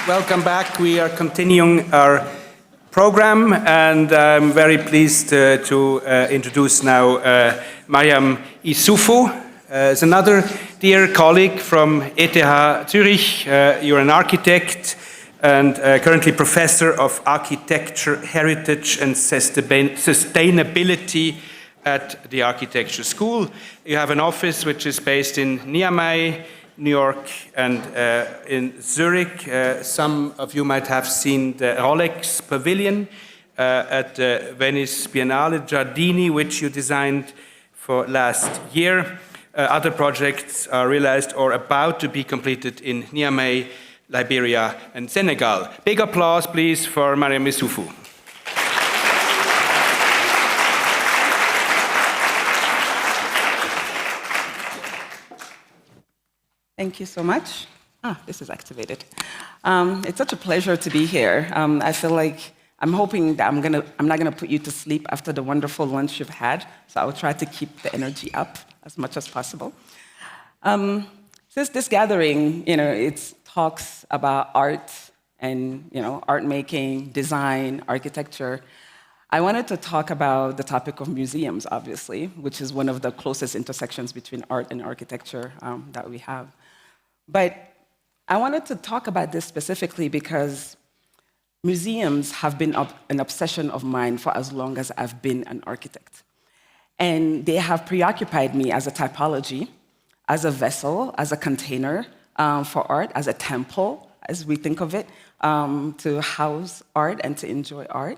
Welcome back. We are continuing our program, and I'm very pleased to introduce now Mariam Issoufou. Is another dear colleague from ETH Zurich. You're an architect and currently professor of architecture, heritage, and sustainability at the architecture school. You have an office which is based in Niamey, New York, and in Zurich. Some of you might have seen the Rolex Pavilion at the Venice Biennale Giardini, which you designed for last year. Other projects are realized or about to be completed in Niamey, Liberia, and Senegal. Big applause, please, for Mariam Issoufou. Thank you so much. This is activated. It's such a pleasure to be here. I feel like I'm hoping that I'm not gonna put you to sleep after the wonderful lunch you've had, so I will try to keep the energy up as much as possible. Since this gathering, it talks about art and art making, design, architecture, I wanted to talk about the topic of museums, obviously, which is one of the closest intersections between art and architecture that we have. But I wanted to talk about this specifically because museums have been an obsession of mine for as long as I've been an architect. And they have preoccupied me as a typology, as a vessel, as a container for art, as a temple, as we think of it, to house art and to enjoy art.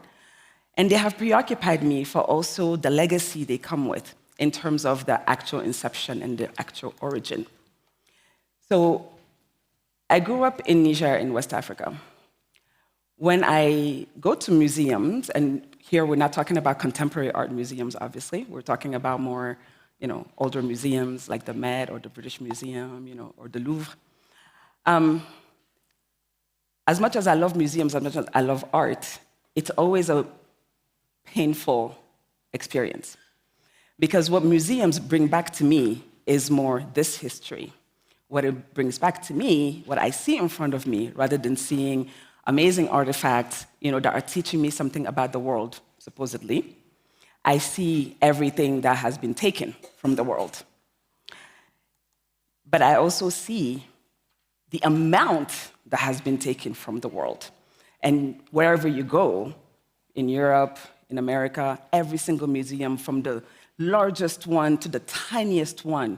And they have preoccupied me for also the legacy they come with in terms of the actual inception and the actual origin. So I grew up in Niger in West Africa. When I go to museums, and here we're not talking about contemporary art museums, obviously, we're talking about more older museums like the Met or the British Museum, or the Louvre. As much as I love museums, as much as I love art, it's always a painful experience. Because what museums bring back to me is more this history. What it brings back to me, what I see in front of me, rather than seeing amazing artifacts that are teaching me something about the world, supposedly, I see everything that has been taken from the world. But I also see the amount that has been taken from the world. And wherever you go, in Europe, in America, every single museum, from the largest one to the tiniest one,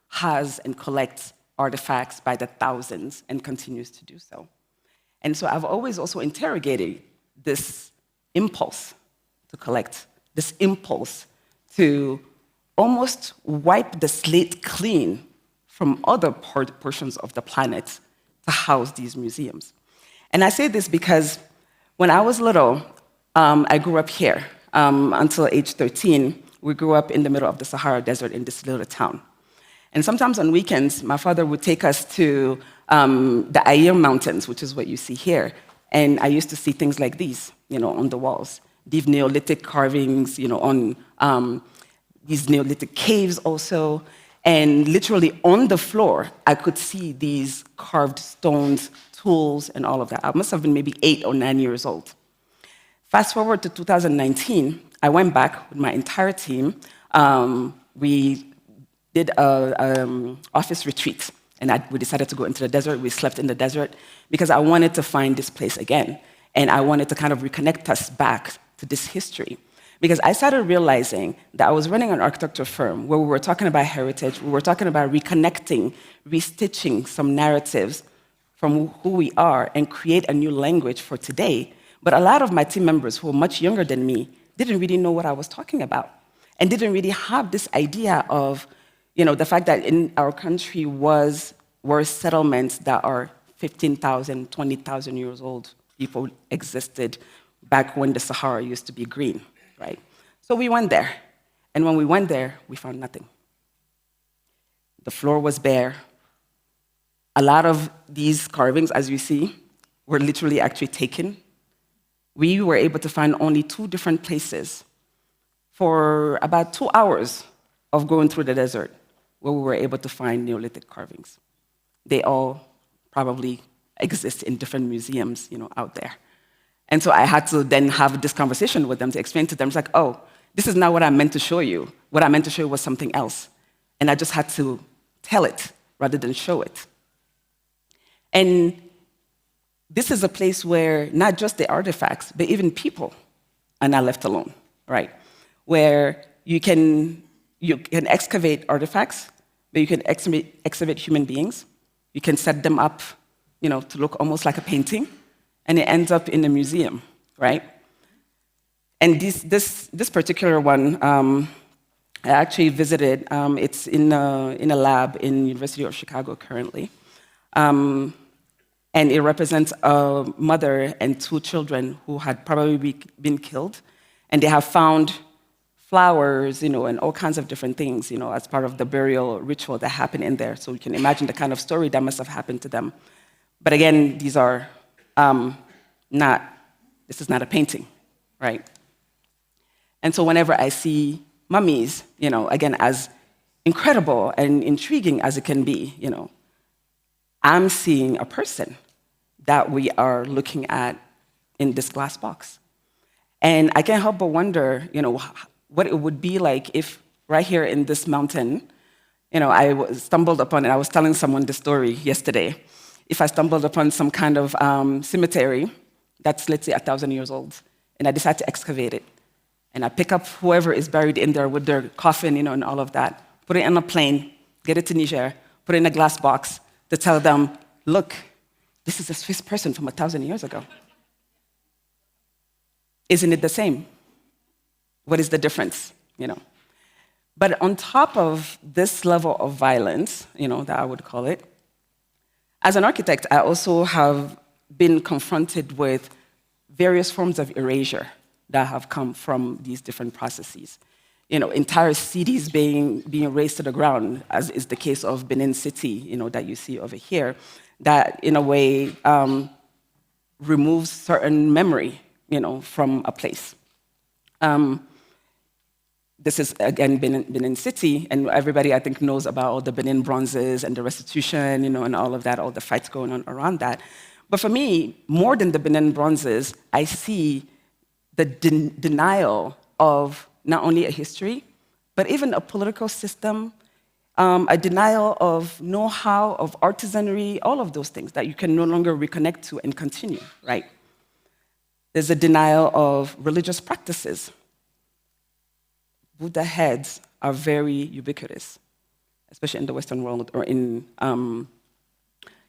has and collects artifacts by the thousands and continues to do so. And so I've always also interrogated this impulse to collect, this impulse to almost wipe the slate clean from other portions of the planet to house these museums. And I say this because when I was little, I grew up here. Until age 13, we grew up in the middle of the Sahara Desert in this little town. And sometimes on weekends, my father would take us to the Aïr Mountains, which is what you see here. And I used to see things like these, on the walls. These Neolithic carvings, on these Neolithic caves also. And literally on the floor, I could see these carved stones, tools, and all of that. I must have been maybe 8 or 9 years old. Fast forward to 2019, I went back with my entire team. We did an office retreat, and we decided to go into the desert. We slept in the desert because I wanted to find this place again, and I wanted to kind of reconnect us back to this history. Because I started realizing that I was running an architecture firm where we were talking about heritage, we were talking about reconnecting, restitching some narratives from who we are and create a new language for today. But a lot of my team members who were much younger than me didn't really know what I was talking about and didn't really have this idea of the fact that in our country were settlements that are 15,000, 20,000 years old. People existed back when the Sahara used to be green, right? So we went there. And when we went there, we found nothing. The floor was bare. A lot of these carvings, as you see, were literally actually taken. We were able to find only 2 different places for about 2 hours of going through the desert where we were able to find Neolithic carvings. They all probably exist in different museums, out there. And so I had to then have this conversation with them to explain to them, it's like, oh, this is not what I meant to show you. What I meant to show you was something else. And I just had to tell it rather than show it. And this is a place where not just the artifacts, but even people are not left alone, right? Where you can excavate artifacts, but you can excavate human beings. You can set them up, to look almost like a painting, and it ends up in a museum, right? And this particular one, I actually visited. It's in a lab in University of Chicago currently. And it represents a mother and two children who had probably been killed. And they have found flowers, and all kinds of different things, as part of the burial ritual that happened in there. So you can imagine the kind of story that must have happened to them. But again, these are this is not a painting, right? And so whenever I see mummies, again, as incredible and intriguing as it can be, I'm seeing a person that we are looking at in this glass box. And I can't help but wonder, what it would be like if right here in this mountain, I stumbled upon, and I was telling someone the story yesterday, if I stumbled upon some kind of cemetery that's, let's say, 1,000 years old, and I decide to excavate it, and I pick up whoever is buried in there with their coffin, and all of that, put it on a plane, get it to Niger, put it in a glass box to tell them, look, this is a Swiss person from 1,000 years ago. Isn't it the same? What is the difference, But on top of this level of violence, that I would call it, as an architect, I also have been confronted with various forms of erasure that have come from these different processes. Entire cities being razed to the ground, as is the case of Benin City, that you see over here, that in a way removes certain memory, from a place. This is, again, Benin City, and everybody, I think, knows about all the Benin bronzes and the restitution, and all of that, all the fights going on around that. But for me, more than the Benin bronzes, I see the denial of not only a history, but even a political system, a denial of know-how, of artisanry, all of those things that you can no longer reconnect to and continue, right? There's a denial of religious practices. Buddha heads are very ubiquitous, especially in the Western world or in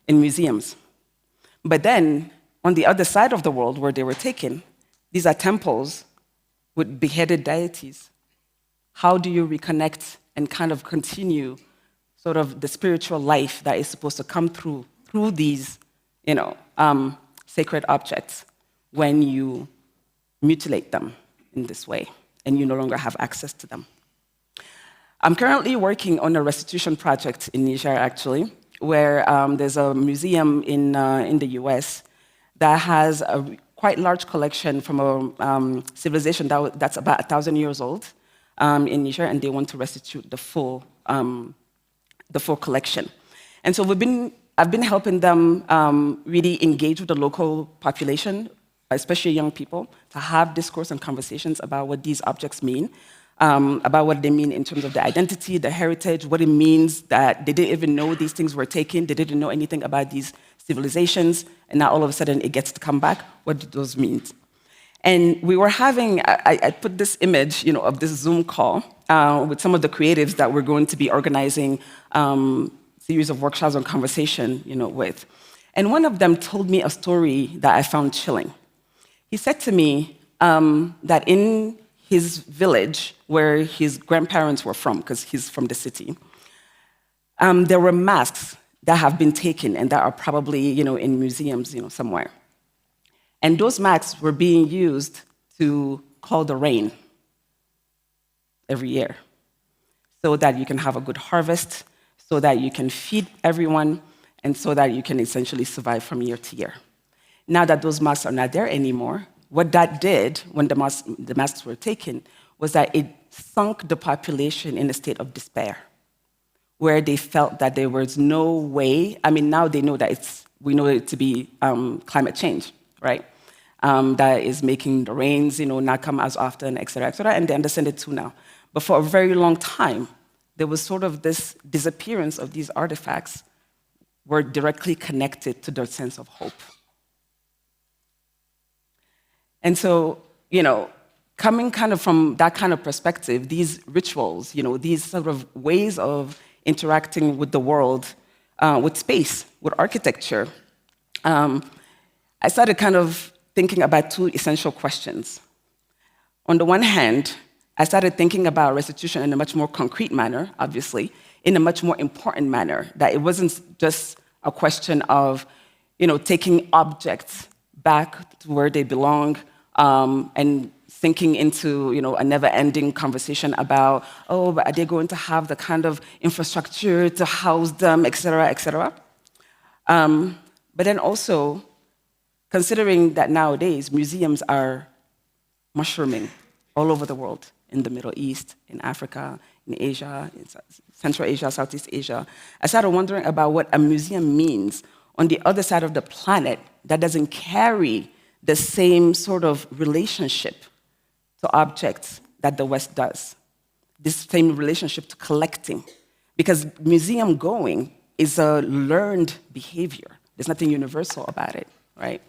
museums. But then, on the other side of the world where they were taken, these are temples with beheaded deities. How do you reconnect and kind of continue sort of the spiritual life that is supposed to come through these, sacred objects when you mutilate them in this way and you no longer have access to them? I'm currently working on a restitution project in Niger, actually, where there's a museum in the US that has a quite large collection from a civilization that's about 1,000 years old in Niger, and they want to restitute the full collection. And so I've been helping them really engage with the local population, especially young people, to have discourse and conversations about what these objects mean, about what they mean in terms of the identity, the heritage, what it means that they didn't even know these things were taken, they didn't know anything about these civilizations, and now all of a sudden it gets to come back. What do those mean? And we were having, I put this image, of this Zoom call with some of the creatives that we're going to be organizing series of workshops and conversation, with. And one of them told me a story that I found chilling. He said to me that in his village, where his grandparents were from, because he's from the city, there were masks that have been taken and that are probably, in museums, somewhere. And those masks were being used to call the rain every year so that you can have a good harvest, so that you can feed everyone, and so that you can essentially survive from year to year. Now that those masks are not there anymore, what that did when the masks were taken was that it sunk the population in a state of despair, where they felt that there was no way. I mean, now they know that it's we know it to be climate change, right? That is making the rains, not come as often, et cetera, and they understand it too now. But for a very long time, there was sort of this disappearance of these artifacts were directly connected to their sense of hope. And so, coming kind of from that kind of perspective, these rituals, these sort of ways of interacting with the world, with space, with architecture, I started kind of thinking about two essential questions. On the one hand, I started thinking about restitution in a much more concrete manner, obviously, in a much more important manner, that it wasn't just a question of, taking objects back to where they belong, and sinking into, a never-ending conversation about, but are they going to have the kind of infrastructure to house them, et cetera, et cetera? But then also, considering that nowadays museums are mushrooming all over the world, in the Middle East, in Africa, in Asia, in Central Asia, Southeast Asia, I started wondering about what a museum means on the other side of the planet that doesn't carry the same sort of relationship to objects that the West does, this same relationship to collecting. Because museum going is a learned behavior. There's nothing universal about it, right?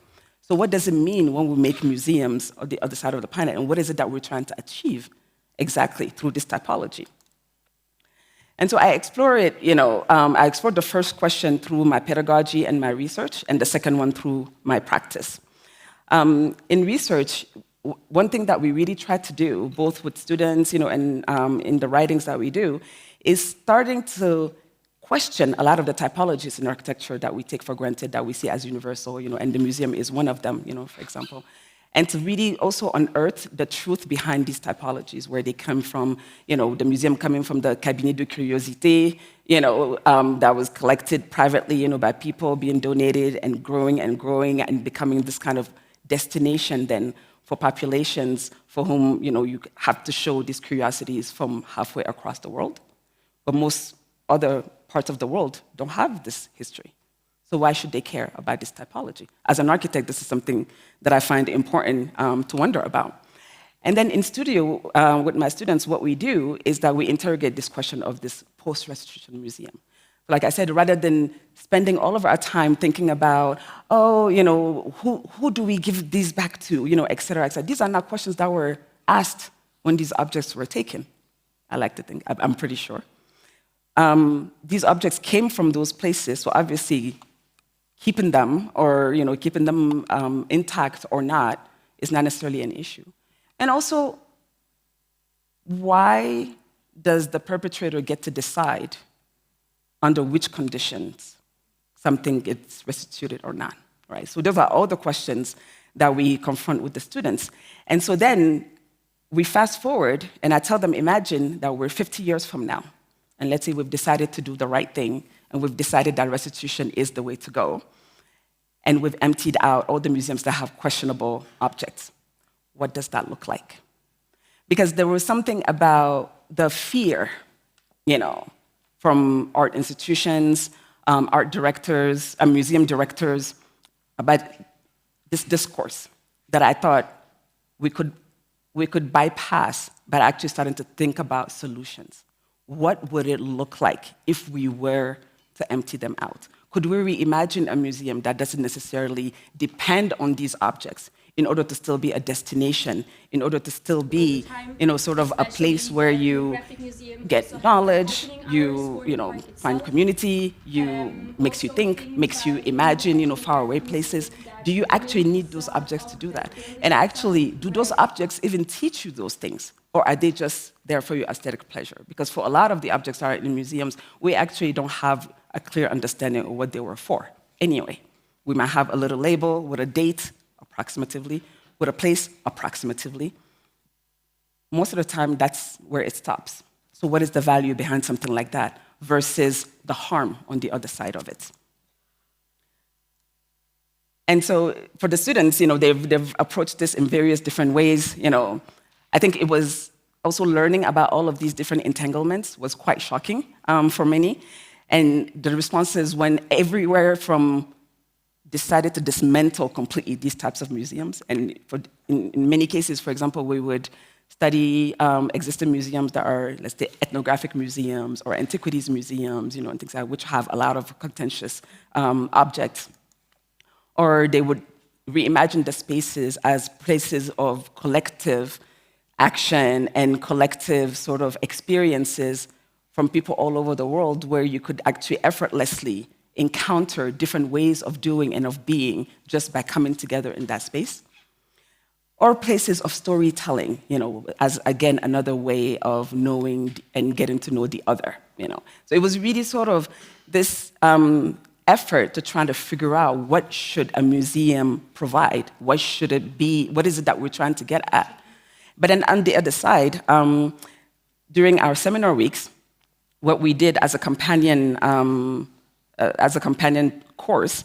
So what does it mean when we make museums on the other side of the planet, and what is it that we're trying to achieve exactly through this typology? And so I explore it, I explored the first question through my pedagogy and my research, and the second one through my practice. In research, one thing that we really try to do, both with students, and in the writings that we do, is starting to question a lot of the typologies in architecture that we take for granted, that we see as universal, and the museum is one of them, for example. And to really also unearth the truth behind these typologies, where they come from, the museum coming from the Cabinet de Curiosité, that was collected privately, by people, being donated and growing and becoming this kind of destination then for populations for whom, you have to show these curiosities from halfway across the world. But most other parts of the world don't have this history. So why should they care about this typology? As an architect, this is something that I find important to wonder about. And then in studio, with my students, what we do is that we interrogate this question of this post-restitution museum. Like I said, rather than spending all of our time thinking about, who do we give these back to, et cetera, et cetera. These are not questions that were asked when these objects were taken. I like to think, I'm pretty sure. These objects came from those places, so obviously keeping them or keeping them intact or not is not necessarily an issue. And also, why does the perpetrator get to decide under which conditions something gets restituted or not, right? So those are all the questions that we confront with the students. And so then we fast forward, and I tell them, imagine that we're 50 years from now, and let's say we've decided to do the right thing, and we've decided that restitution is the way to go, and we've emptied out all the museums that have questionable objects. What does that look like? Because there was something about the fear, from art institutions, art directors, museum directors, about this discourse that I thought we could bypass, but actually starting to think about solutions. What would it look like if we were to empty them out? Could we reimagine a museum that doesn't necessarily depend on these objects in order to still be a destination, in order to still be, sort of a place where you get knowledge, you find community, makes you think, makes you imagine, faraway places. Do you actually need those objects to do that? And actually, do those objects even teach you those things? Or are they just there for your aesthetic pleasure? Because for a lot of the objects that are in museums, we actually don't have a clear understanding of what they were for. Anyway, we might have a little label with a date, approximatively, with a place, approximatively. Most of the time, that's where it stops. So what is the value behind something like that versus the harm on the other side of it? And so for the students, they've approached this in various different ways. I think it was also learning about all of these different entanglements was quite shocking for many. And the responses went everywhere from decided to dismantle completely these types of museums. And in many cases, for example, we would study existing museums that are, let's say, ethnographic museums or antiquities museums, and things like that, which have a lot of contentious objects. Or they would reimagine the spaces as places of collective action and collective sort of experiences from people all over the world, where you could actually effortlessly encounter different ways of doing and of being just by coming together in that space. Or places of storytelling, as, again, another way of knowing and getting to know the other, So it was really sort of this effort to try to figure out what should a museum provide, what should it be, what is it that we're trying to get at. But then on the other side, during our seminar weeks, what we did as a companion course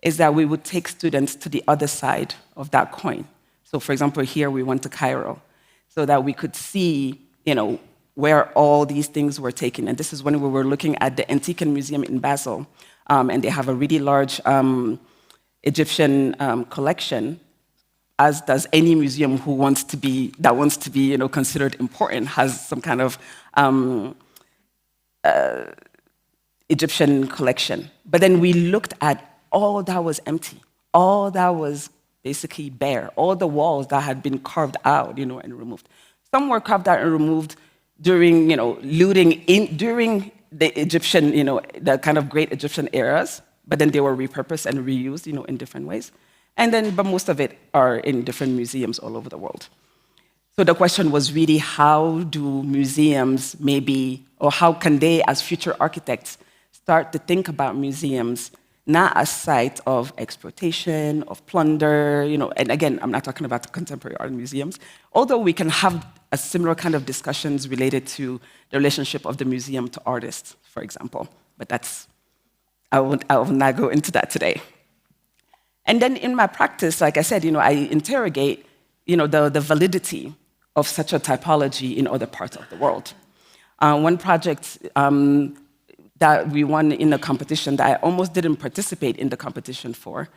is that we would take students to the other side of that coin. So, for example, here we went to Cairo so that we could see, where all these things were taken. And this is when we were looking at the Antiken Museum in Basel, and they have a really large Egyptian collection, as does any museum that wants to be, considered important, has some kind of Egyptian collection. But then we looked at all that was empty, all that was basically bare, all the walls that had been carved out, and removed. Some were carved out and removed during, looting during the Egyptian, the kind of great Egyptian eras, but then they were repurposed and reused, in different ways. But most of it are in different museums all over the world. So the question was really, how do museums or how can they, as future architects, start to think about museums not as sites of exploitation, of plunder, and again, I'm not talking about contemporary art museums, although we can have a similar kind of discussions related to the relationship of the museum to artists, for example. But I will not go into that today. And then in my practice, like I said, I interrogate, the validity of such a typology in other parts of the world. One project that we won in a competition that I almost didn't participate in the competition for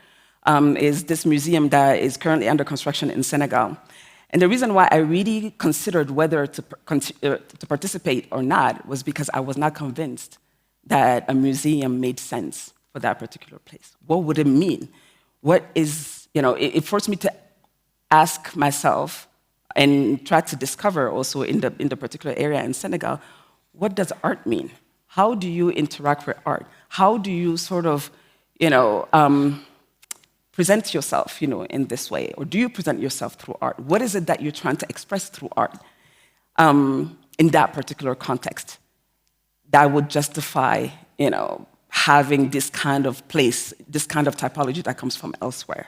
is this museum that is currently under construction in Senegal. And the reason why I really considered whether to participate or not was because I was not convinced that a museum made sense for that particular place. What would it mean? It forced me to ask myself and try to discover also in the particular area in Senegal, what does art mean? How do you interact with art? How do you sort of, present yourself, in this way? Or do you present yourself through art? What is it that you're trying to express through art in that particular context that would justify, having this kind of place, this kind of typology that comes from elsewhere?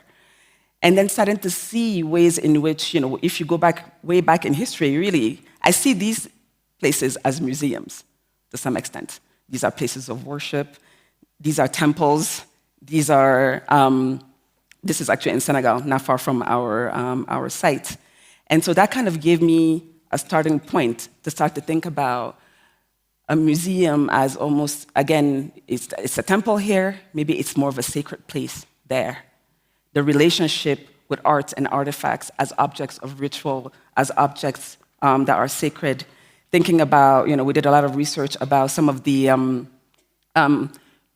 And then starting to see ways in which, if you go way back in history, really, I see these places as museums to some extent. These are places of worship. These are temples. This is actually in Senegal, not far from our site. And so that kind of gave me a starting point to start to think about a museum as almost, again, it's a temple here. Maybe it's more of a sacred place there. The relationship with art and artifacts as objects of ritual, as objects that are sacred. Thinking about, we did a lot of research about some of the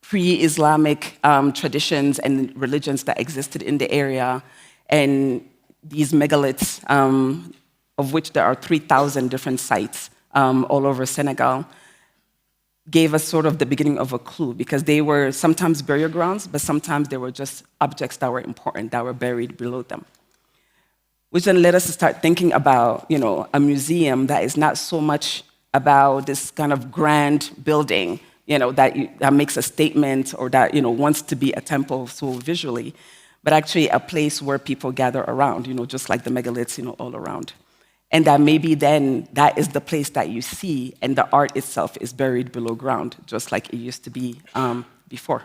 pre-Islamic traditions and religions that existed in the area, and these megaliths, of which there are 3,000 different sites all over Senegal, gave us sort of the beginning of a clue, because they were sometimes burial grounds, but sometimes they were just objects that were important, that were buried below them. Which then led us to start thinking about, a museum that is not so much about this kind of grand building, that makes a statement or that, wants to be a temple so visually, but actually a place where people gather around, just like the megaliths, all around. And that maybe then that is the place that you see, and the art itself is buried below ground, just like it used to be before.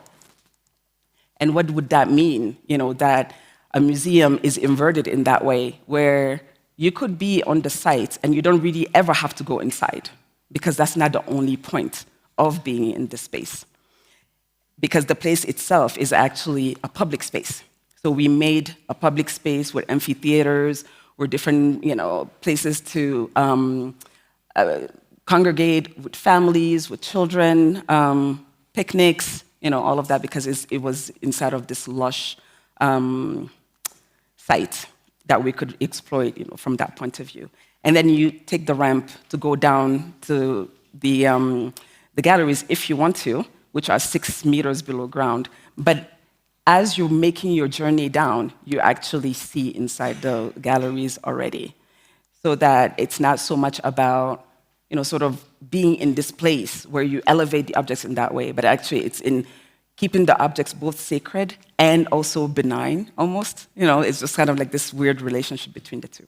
And what would that mean, that a museum is inverted in that way, where you could be on the site and you don't really ever have to go inside, because that's not the only point of being in this space. because the place itself is actually a public space. So we made a public space with amphitheaters, with different places to congregate with families, with children, picnics, all of that, because it was inside of this lush site that we could exploit from that point of view. And then you take the ramp to go down to the galleries if you want to, which are 6 meters below ground. But as you're making your journey down, you actually see inside the galleries already. So that it's not so much about sort of being in this place where you elevate the objects in that way, but actually it's in keeping the objects both sacred and also benign, almost. It's just kind of like this weird relationship between the two.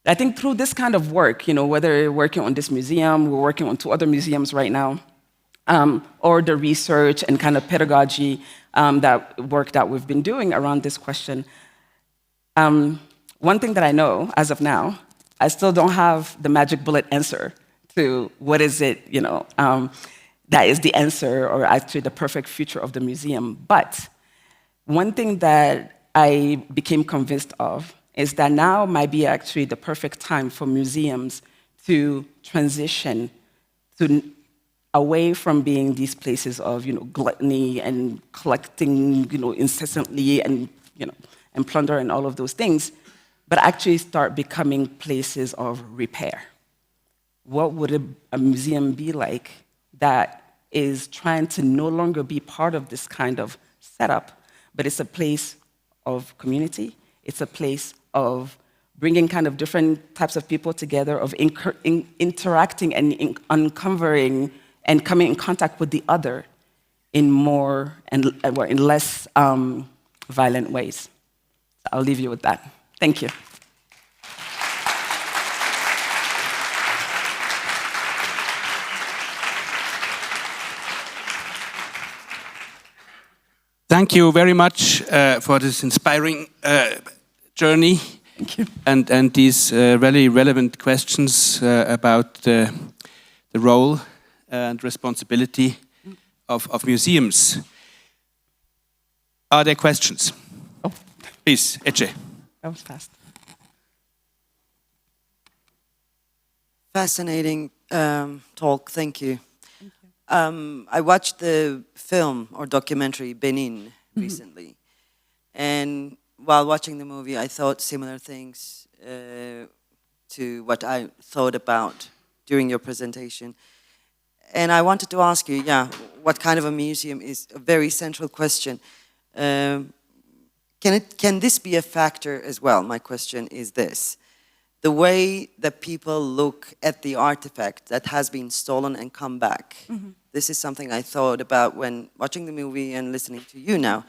I think through this kind of work, whether you're working on this museum, we're working on 2 other museums right now, or the research and kind of pedagogy work that we've been doing around this question. One thing that I know, as of now, I still don't have the magic bullet answer to what is it, that is the answer or actually the perfect future of the museum. But one thing that I became convinced of is that now might be actually the perfect time for museums to transition away from being these places of gluttony and collecting incessantly and plunder and all of those things, but actually start becoming places of repair. What would a museum be like that is trying to no longer be part of this kind of setup, but it's a place of community, it's a place of bringing kind of different types of people together, of interacting and uncovering and coming in contact with the other in more and in less violent ways. So I'll leave you with that. Thank you. Thank you very much for this inspiring journey. Thank you. And these really relevant questions about the role and responsibility of museums. Are there questions? Oh. Please, E.A.T. That was fast. Fascinating talk, thank you. I watched the film or documentary Benin recently, and while watching the movie, I thought similar things to what I thought about during your presentation. And I wanted to ask you, what kind of a museum is a very central question. Can this be a factor as well? My question is this. The way that people look at the artifact that has been stolen and come back. This is something I thought about when watching the movie and listening to you now.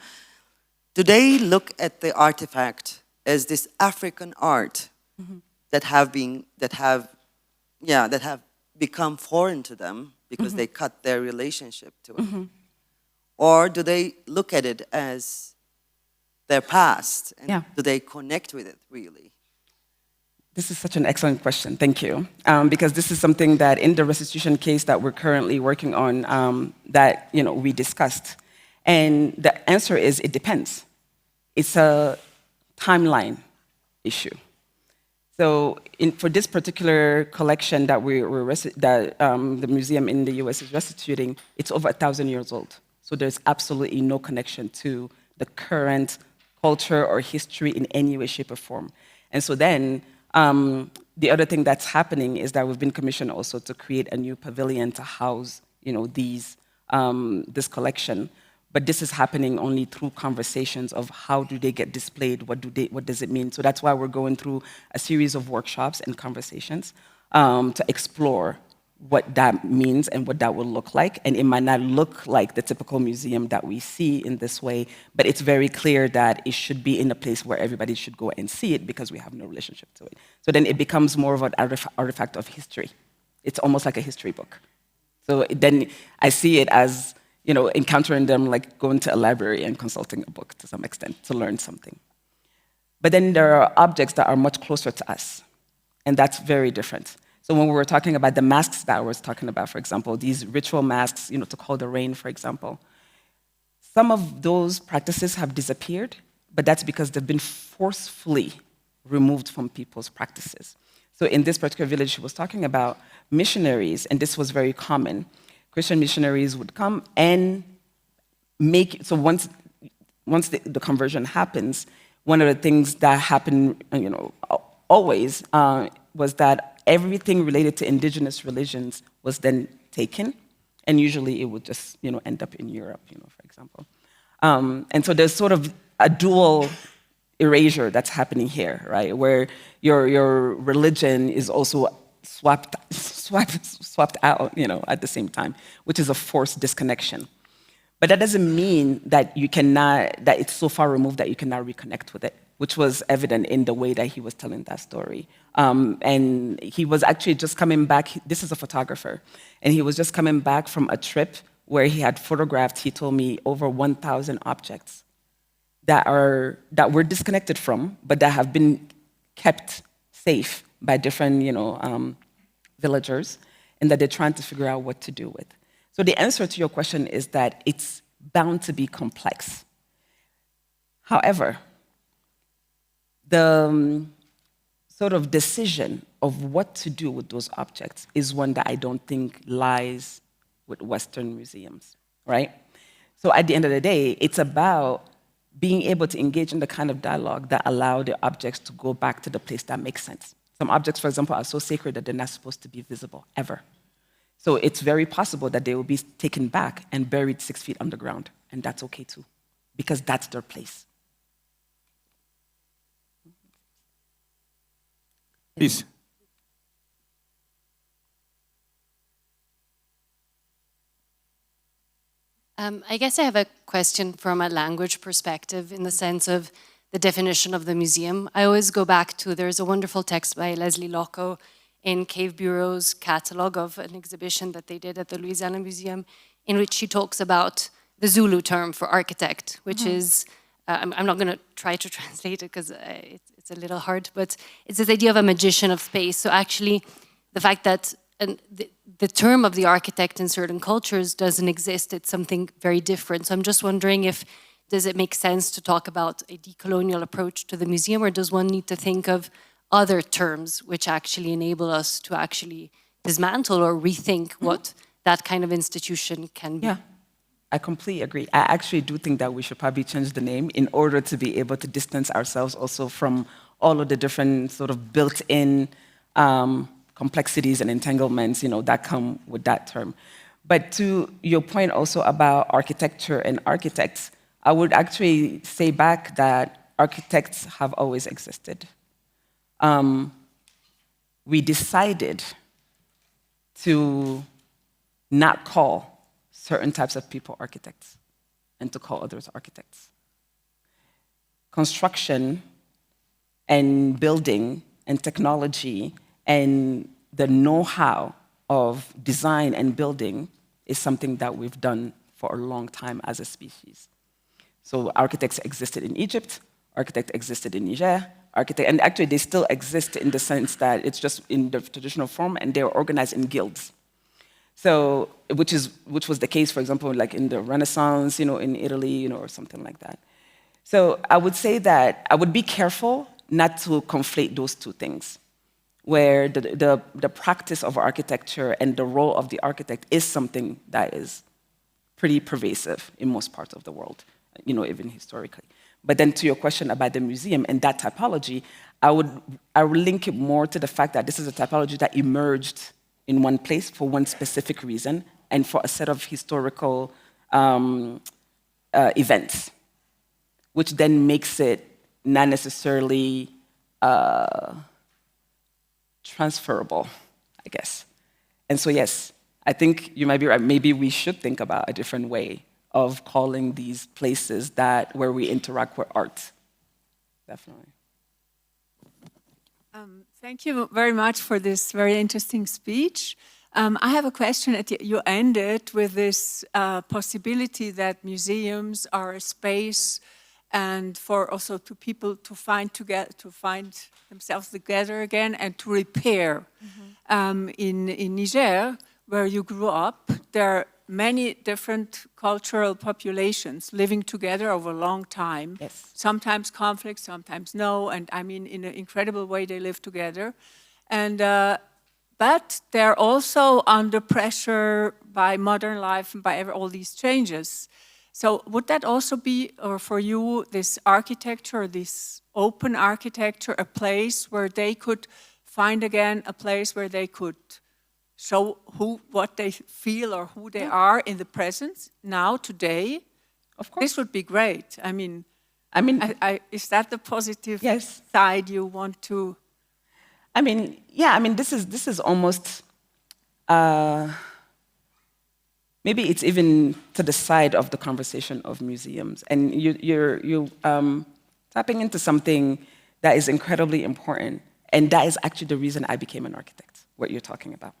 Do they look at the artifact as this African art that have become foreign to them because they cut their relationship to it? Or do they look at it as their past? And do they connect with it really? This is such an excellent question, thank you. Because this is something that in the restitution case that we're currently working on that we discussed. And the answer is it depends. It's a timeline issue. So for this particular collection that the museum in the US is restituting, it's over 1,000 years old. So there's absolutely no connection to the current culture or history in any way, shape, or form. And so then the other thing that's happening is that we've been commissioned also to create a new pavilion to house, this collection. But this is happening only through conversations of how do they get displayed, what does it mean? So that's why we're going through a series of workshops and conversations to explore what that means and what that will look like. And it might not look like the typical museum that we see in this way, but it's very clear that it should be in a place where everybody should go and see it because we have no relationship to it. So then it becomes more of an artifact of history. It's almost like a history book. So then I see it as encountering them like going to a library and consulting a book to some extent to learn something. But then there are objects that are much closer to us, and that's very different. So when we were talking about the masks that I was talking about, for example, these ritual masks, to call the rain, for example, some of those practices have disappeared, but that's because they've been forcefully removed from people's practices. So in this particular village she was talking about, missionaries, and this was very common, Christian missionaries would come and so once the conversion happens, one of the things that happened, always, was that everything related to indigenous religions was then taken, and usually it would just, end up in Europe, for example. And so there's sort of a dual erasure that's happening here, right? Where your religion is also swapped out, at the same time, which is a forced disconnection. But that doesn't mean that that it's so far removed that you cannot reconnect with it, which was evident in the way that he was telling that story. And he was actually just coming back, this is a photographer, and he was just coming back from a trip where he had photographed, he told me, over 1,000 objects that we're disconnected from, but that have been kept safe by different, villagers, and that they're trying to figure out what to do with. So the answer to your question is that it's bound to be complex. However, the sort of decision of what to do with those objects is one that I don't think lies with Western museums, right? So at the end of the day, it's about being able to engage in the kind of dialogue that allow the objects to go back to the place that makes sense. Some objects, for example, are so sacred that they're not supposed to be visible, ever. So it's very possible that they will be taken back and buried 6 feet underground, and that's okay too, because that's their place. Please. I guess I have a question from a language perspective in the sense of the definition of the museum. I always go back to, there's a wonderful text by Leslie Loco in Cave Bureau's catalog of an exhibition that they did at the Louisiana Museum, in which she talks about the Zulu term for architect, which is, I'm not going to try to translate it because it's a little hard, but it's this idea of a magician of space. So actually, the fact that the term of the architect in certain cultures doesn't exist, it's something very different. So I'm just wondering does it make sense to talk about a decolonial approach to the museum, or does one need to think of other terms which actually enable us to actually dismantle or rethink what that kind of institution can be? Yeah, I completely agree. I actually do think that we should probably change the name in order to be able to distance ourselves also from all of the different sort of built-in complexities and entanglements, that come with that term. But to your point also about architecture and architects, I would actually say back that architects have always existed. We decided to not call certain types of people architects and to call others architects. Construction and building and technology and the know-how of design and building is something that we've done for a long time as a species. So architects existed in Egypt, architects existed in Niger, and actually they still exist in the sense that it's just in the traditional form and they're organized in guilds. So, which was the case, for example, like in the Renaissance, in Italy, or something like that. So I would say that I would be careful not to conflate those two things, where the practice of architecture and the role of the architect is something that is pretty pervasive in most parts of the world, even historically. But then to your question about the museum and that typology, I would link it more to the fact that this is a typology that emerged in one place for one specific reason and for a set of historical events, which then makes it not necessarily transferable, I guess. And so yes, I think you might be right. Maybe we should think about a different way of calling these places where we interact with art. Definitely. Thank you very much for this very interesting speech. I have a question. You ended with this possibility that museums are a space and for also to people to find themselves together again and to repair. In Niger, where you grew up, there many different cultural populations living together over a long time. Yes. Sometimes conflict, sometimes no, and I mean, in an incredible way they live together. And but they're also under pressure by modern life and by all these changes. So would that also be, or for you, this architecture, this open architecture, a place where they could find again a place where they could show what they feel or who they are in the present, now, today? Of course. This would be great. I mean, is that the positive Yes. side you want to? I mean, yeah. I mean, this is almost maybe it's even to the side of the conversation of museums, and you're tapping into something that is incredibly important, and that is actually the reason I became an architect. What you're talking about,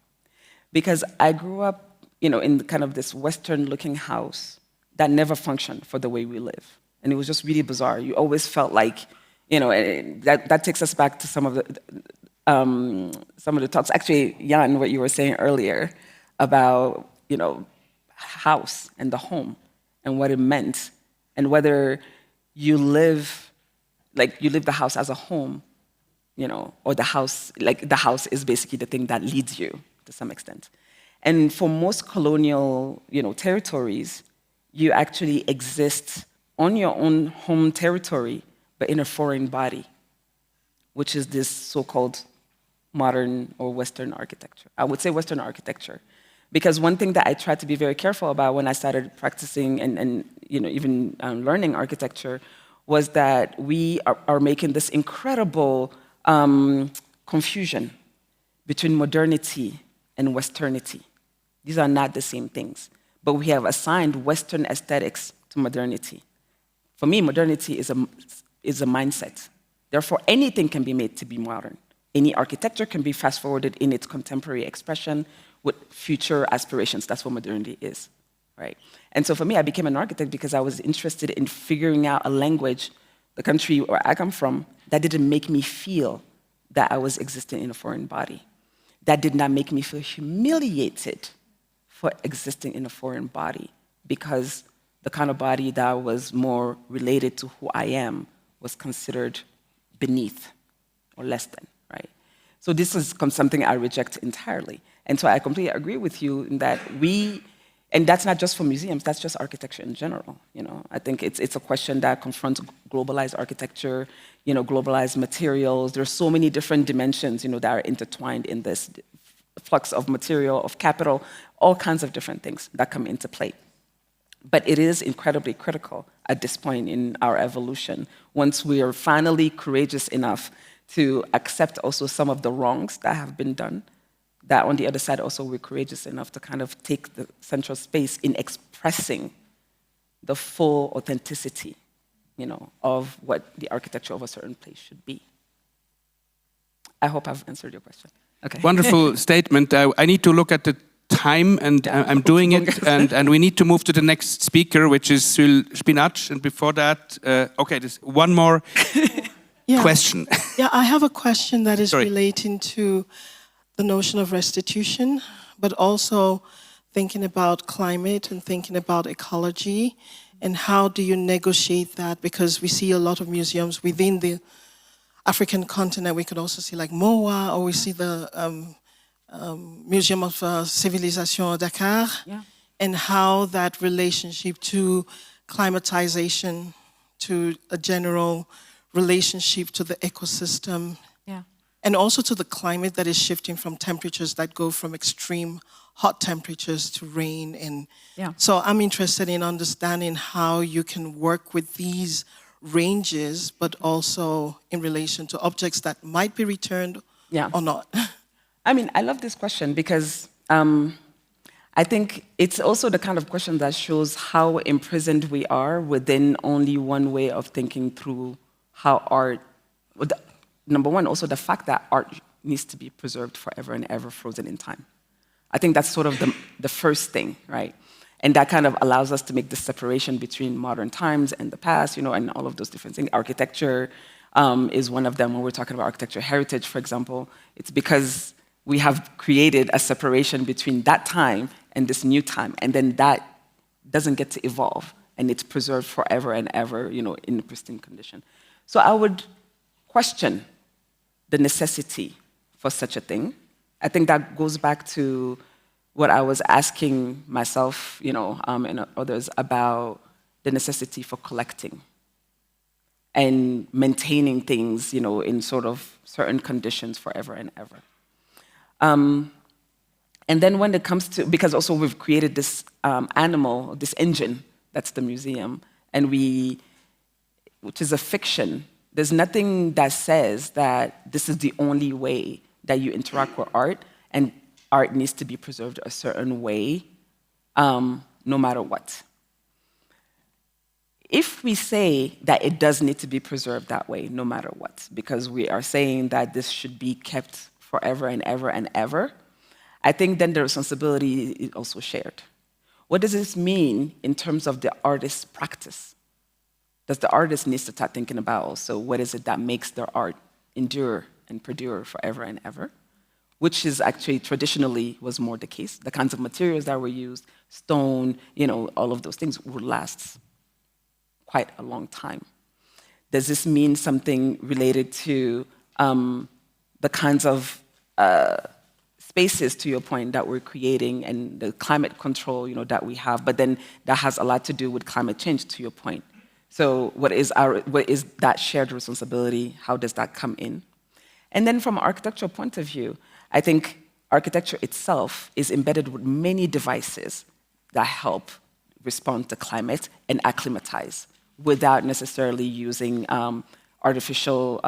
because I grew up, in kind of this Western-looking house that never functioned for the way we live, and it was just really bizarre. You always felt like, that takes us back to some of the talks. Actually, Jan, what you were saying earlier about, house and the home and what it meant, and whether you live the house as a home, or the house is basically the thing that leads you to some extent. And for most colonial, territories, you actually exist on your own home territory, but in a foreign body, which is this so-called modern or Western architecture. I would say Western architecture, because one thing that I tried to be very careful about when I started practicing and even learning architecture was that we are making this incredible confusion between modernity and Westernity. These are not the same things, but we have assigned Western aesthetics to modernity. For me, modernity is a mindset. Therefore, anything can be made to be modern. Any architecture can be fast-forwarded in its contemporary expression with future aspirations. That's what modernity is, right? And so for me, I became an architect because I was interested in figuring out a language, the country where I come from, that didn't make me feel that I was existing in a foreign body. That did not make me feel humiliated for existing in a foreign body, because the kind of body that was more related to who I am was considered beneath or less than, right? So this is something I reject entirely. And so I completely agree with you in that and that's not just for museums, that's just architecture in general. I think it's a question that confronts globalized architecture, globalized materials. There's so many different dimensions, that are intertwined in this flux of material, of capital, all kinds of different things that come into play. But it is incredibly critical at this point in our evolution, once we are finally courageous enough to accept also some of the wrongs that have been done, that on the other side also we're courageous enough to kind of take the central space in expressing the full authenticity, of what the architecture of a certain place should be. I hope I've answered your question. Okay. Wonderful statement. I need to look at the time, and I'm doing it, and we need to move to the next speaker, which is Syl Spinac, and before that, okay, there's one more question. Yeah, I have a question that is relating to the notion of restitution, but also thinking about climate and thinking about ecology, and how do you negotiate that? Because we see a lot of museums within the African continent. We could also see like MOA, or we see the Museum of Civilization at Dakar, and how that relationship to climatization, to a general relationship to the ecosystem, and also to the climate that is shifting from temperatures that go from extreme hot temperatures to rain. And so I'm interested in understanding how you can work with these ranges, but also in relation to objects that might be returned or not. I mean, I love this question because I think it's also the kind of question that shows how imprisoned we are within only one way of thinking through how art, number one, also the fact that art needs to be preserved forever and ever, frozen in time. I think that's sort of the first thing, right? And that kind of allows us to make the separation between modern times and the past, and all of those different things. Architecture is one of them. When we're talking about architecture heritage, for example, it's because we have created a separation between that time and this new time, and then that doesn't get to evolve, and it's preserved forever and ever, in a pristine condition. So I would question the necessity for such a thing. I think that goes back to what I was asking myself, and others about the necessity for collecting and maintaining things, in sort of certain conditions forever and ever. And then when it comes to, because also we've created this animal, this engine, that's the museum, and which is a fiction. There's nothing that says that this is the only way that you interact with art, and art needs to be preserved a certain way, no matter what. If we say that it does need to be preserved that way, no matter what, because we are saying that this should be kept forever and ever and ever, I think then the responsibility is also shared. What does this mean in terms of the artist's practice? Does the artist need to start thinking about also what is it that makes their art endure and perdure forever and ever? Which is actually traditionally was more the case. The kinds of materials that were used, stone, all of those things would last quite a long time. Does this mean something related to the kinds of spaces, to your point, that we're creating and the climate control, that we have? But then that has a lot to do with climate change, to your point. So what is that shared responsibility? How does that come in? And then from an architectural point of view, I think architecture itself is embedded with many devices that help respond to climate and acclimatize without necessarily using artificial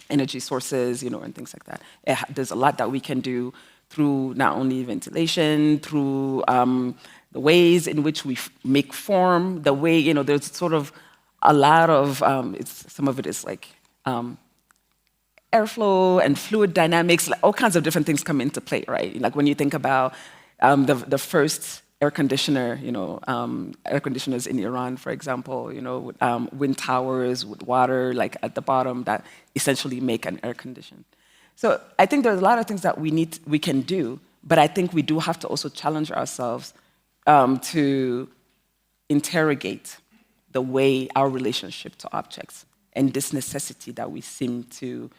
energy sources, and things like that. There's a lot that we can do through not only ventilation, through the ways in which we make form, the way, there's sort of a lot of, some of it is like airflow and fluid dynamics, all kinds of different things come into play, right? Like when you think about the first air conditioner, air conditioners in Iran, for example, with, wind towers with water like at the bottom that essentially make an air condition. So I think there's a lot of things that we can do, but I think we do have to also challenge ourselves to interrogate the way our relationship to objects and this necessity that we seem to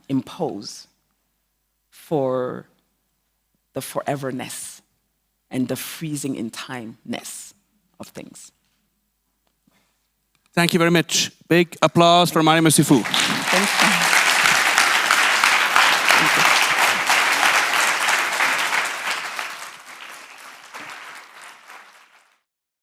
impose for the foreverness and the freezing in time-ness of things. Thank you very much. Big applause for Mariam Issoufou.